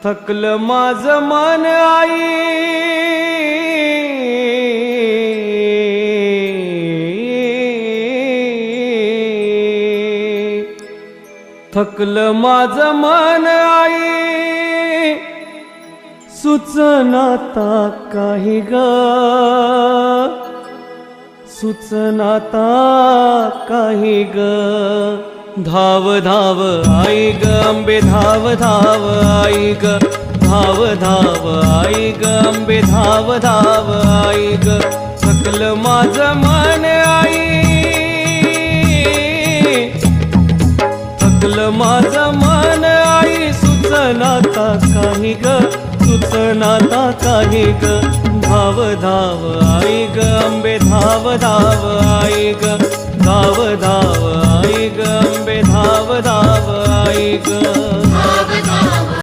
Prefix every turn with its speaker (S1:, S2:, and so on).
S1: थकलं माझं मन आई, थकलं माझं मन आई, सुचनाता काही ग, सुचनाता काही ग. धाव धाव आई ग अंबे, धाव धाव आई ग, धाव धाव आई ग अंबे, धाव धाव आई ग. थकलं माझं मन आई, थकलं माझं मन आई, सुचनाता काही ग, सुचनाता काही ग. धाव धाव आई ग अंबे, धाव धाव आई ग, धाव धाव आई ग.